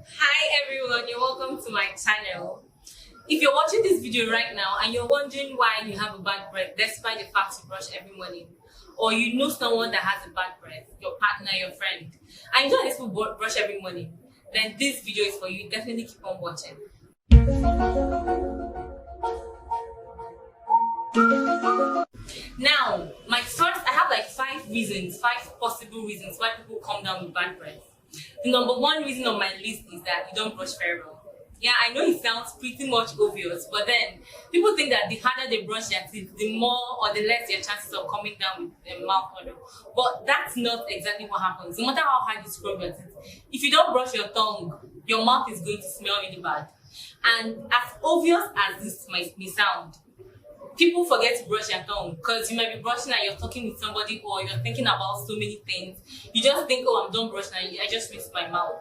Hi everyone, you're welcome to my channel. If you're watching this video right now and you're wondering why you have a bad breath despite the fact you brush every morning, or you know someone that has a bad breath, your partner, your friend, and you know these people brush every morning, then this video is for you. Definitely keep on watching. Now, I have like five possible reasons why people come down with bad breath. The number one reason on my list is that you don't brush very well. Yeah, I know it sounds pretty much obvious, but then people think that the harder they brush their teeth, the more or the less their chances of coming down with a mouth odor. But that's not exactly what happens. No matter how hard you scrub your teeth, if you don't brush your tongue, your mouth is going to smell really bad. And as obvious as this might sound, people forget to brush their tongue because you might be brushing and you're talking with somebody or you're thinking about so many things. You just think, oh, I'm done brushing and I just rinsed my mouth.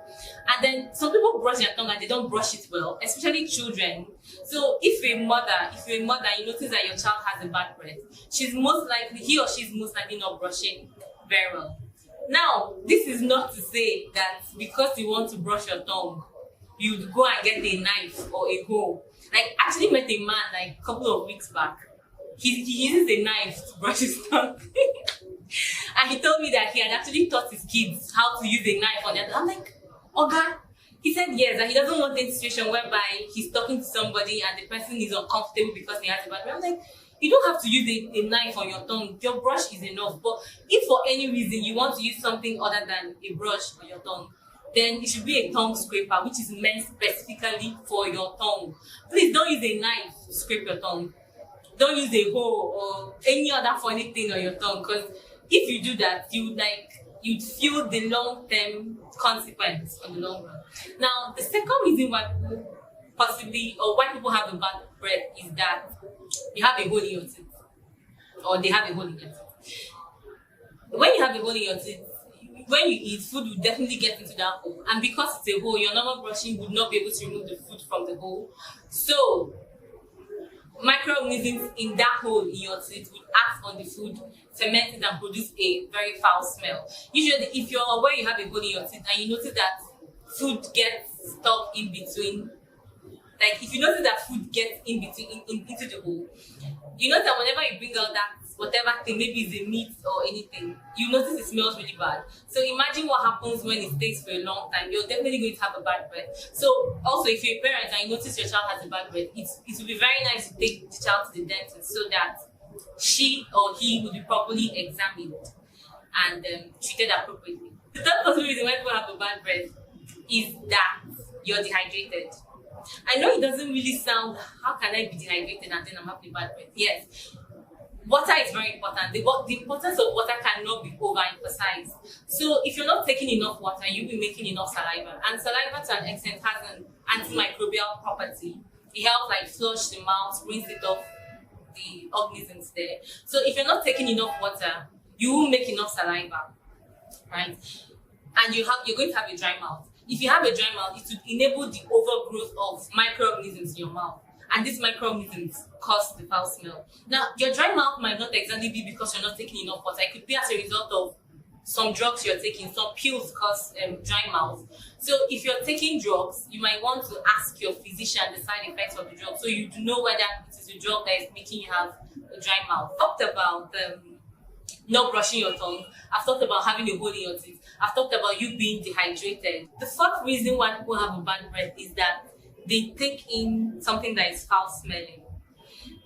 And then some people brush their tongue and they don't brush it well, especially children. So if you're a mother and you notice that your child has a bad breath, he or she's most likely not brushing very well. Now, this is not to say that because you want to brush your tongue, you'd go and get a knife or a hoe. Like, I actually met a man like a couple of weeks back. He uses a knife to brush his tongue. And he told me that he had actually taught his kids how to use a knife on that. I'm like, okay. He said yes, that he doesn't want a situation whereby he's talking to somebody and the person is uncomfortable because he has a bad breath. I'm like, you don't have to use a knife on your tongue. Your brush is enough. But if for any reason you want to use something other than a brush on your tongue, then it should be a tongue scraper, which is meant specifically for your tongue. Please don't use a knife to scrape your tongue. Don't use a hoe or any other funny thing on your tongue, because if you do that, you'd feel the long-term consequence on the long run. Now, the second reason why people have a bad breath is that you have a hole in your teeth, or they have a hole in their teeth. When you have a hole in your teeth, when you eat, food will definitely get into that hole, and because it's a hole, your normal brushing would not be able to remove the food from the hole. So microorganisms in that hole in your teeth would act on the food, ferment it, and produce a very foul smell. Usually, if you're aware you have a hole in your teeth and you notice that food gets stuck in between, like if you notice that food gets in between into the hole, you notice that whenever you bring out that whatever thing, maybe it's a meat or anything, you notice it smells really bad. So imagine what happens when it stays for a long time. You're definitely going to have a bad breath. So also, if you're a parent and you notice your child has a bad breath, it will be very nice to take the child to the dentist so that she or he will be properly examined and treated appropriately. The third possible reason why people have a bad breath is that you're dehydrated. I know it doesn't really sound, how can I be dehydrated and then I'm having a bad breath? Yes. Water is very important. The importance of water cannot be overemphasized. So if you're not taking enough water, you'll be making enough saliva. And saliva to an extent has an antimicrobial property. It helps like flush the mouth, rinse it off the organisms there. So if you're not taking enough water, you won't make enough saliva, right? And you're going to have a dry mouth. If you have a dry mouth, it would enable the overgrowth of microorganisms in your mouth. And these microorganisms cause the foul smell. Now, your dry mouth might not exactly be because you're not taking enough water. It could be as a result of some drugs you're taking. Some pills cause dry mouth. So if you're taking drugs, you might want to ask your physician the side effects of the drug, so you know whether it is a drug that is making you have a dry mouth. I've talked about not brushing your tongue. I've talked about having a hole in your teeth. I've talked about you being dehydrated. The fourth reason why people have a bad breath is that they take in something that is foul smelling.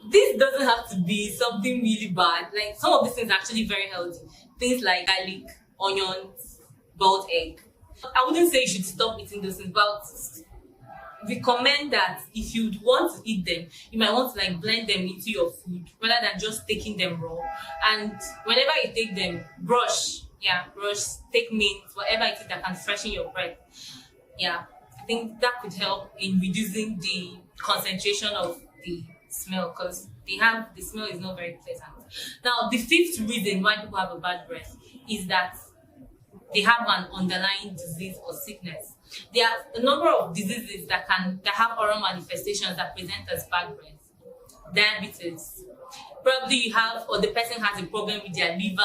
This doesn't have to be something really bad. Like, some of these things are actually very healthy. Things like garlic, onions, boiled egg. I wouldn't say you should stop eating those things, but recommend that if you want to eat them, you might want to like blend them into your food rather than just taking them raw. And whenever you take them, brush, take mint, whatever it is that can freshen your breath. I think that could help in reducing the concentration of the smell, because the smell is not very pleasant. Now, the fifth reason why people have a bad breath is that they have an underlying disease or sickness. There are a number of diseases that have oral manifestations that present as bad breath. Diabetes. Probably you have, or the person has a problem with their liver,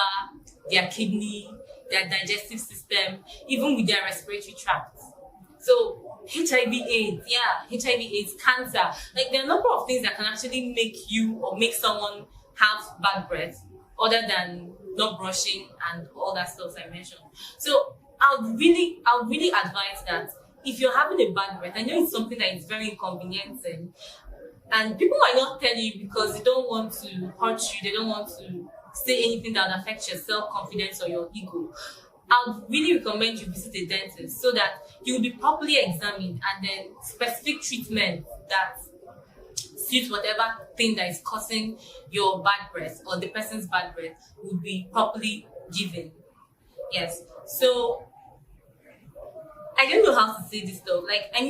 their kidney, their digestive system, even with their respiratory tract. So HIV/AIDS, HIV/AIDS, cancer. Like there are a number of things that can actually make you or make someone have bad breath, other than not brushing and all that stuff I mentioned. So I'll really advise that if you're having a bad breath, I know it's something that is very inconveniencing, and people might not tell you because they don't want to hurt you, they don't want to say anything that will affect your self-confidence or your ego. I would really recommend you visit a dentist so that you will be properly examined, and then specific treatment that suits whatever thing that is causing your bad breath or the person's bad breath will be properly given. Yes. So I don't know how to say this stuff. Like I've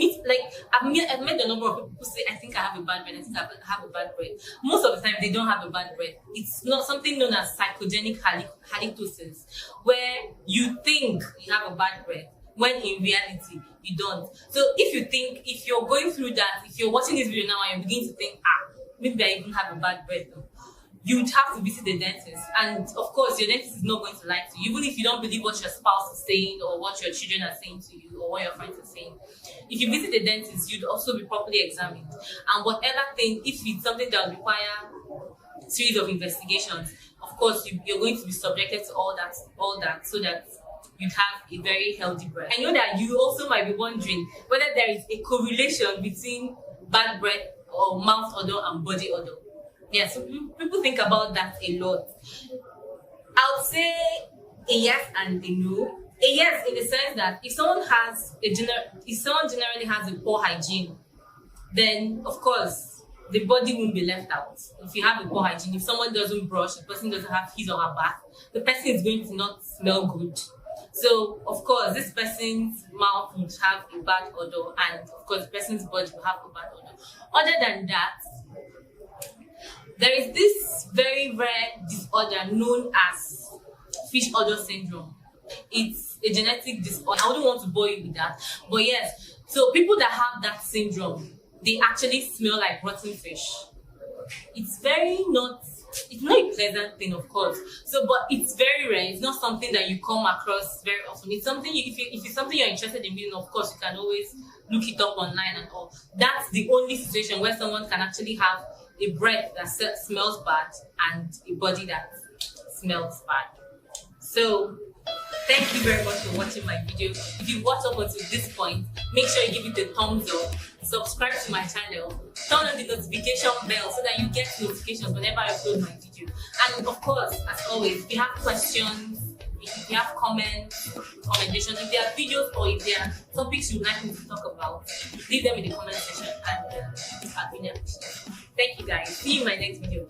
met a number of people who say, I think I have a bad breath, I think I have a bad breath. Most of the time they don't have a bad breath. It's not something known as psychogenic halitosis, where you think you have a bad breath when in reality you don't. So if you're going through that, if you're watching this video now and you begin to think, maybe I even have a bad breath, you'd have to visit the dentist. And of course, your dentist is not going to lie to you, even if you don't believe what your spouse is saying or what your children are saying to you or what your friends are saying. If you visit the dentist, you'd also be properly examined. And whatever thing, if it's something that will require a series of investigations, of course, you're going to be subjected to all that, so that you have a very healthy breath. I know that you also might be wondering whether there is a correlation between bad breath or mouth odor and body odor. Yeah, so people think about that a lot. I would say a yes and a no. A yes in the sense that if someone generally has a poor hygiene, then of course the body won't be left out. If you have a poor hygiene, if someone doesn't brush, the person doesn't have his or her bath, the person is going to not smell good. So of course this person's mouth would have a bad odor, and of course the person's body will have a bad odor. Other than that, there is this very rare disorder known as fish odor syndrome. It's a genetic disorder. I wouldn't want to bore you with that, but yes. So people that have that syndrome, they actually smell like rotten fish. It's not a pleasant thing, of course. So, but it's very rare. It's not something that you come across very often. It's something if it's something you're interested in reading, of course, you can always look it up online and all. That's the only situation where someone can actually have a breath that smells bad and a body that smells bad. So thank you very much for watching my video. If you watched up until this point, make sure you give it a thumbs up, subscribe to my channel, turn on the notification bell so that you get notifications whenever I upload my video. And of course, as always, if you have questions, if you have comments, recommendations, if there are videos or if there are topics you'd like me to talk about, leave them in the comment section and I'll really appreciate it. Thank you guys. See you in my next video.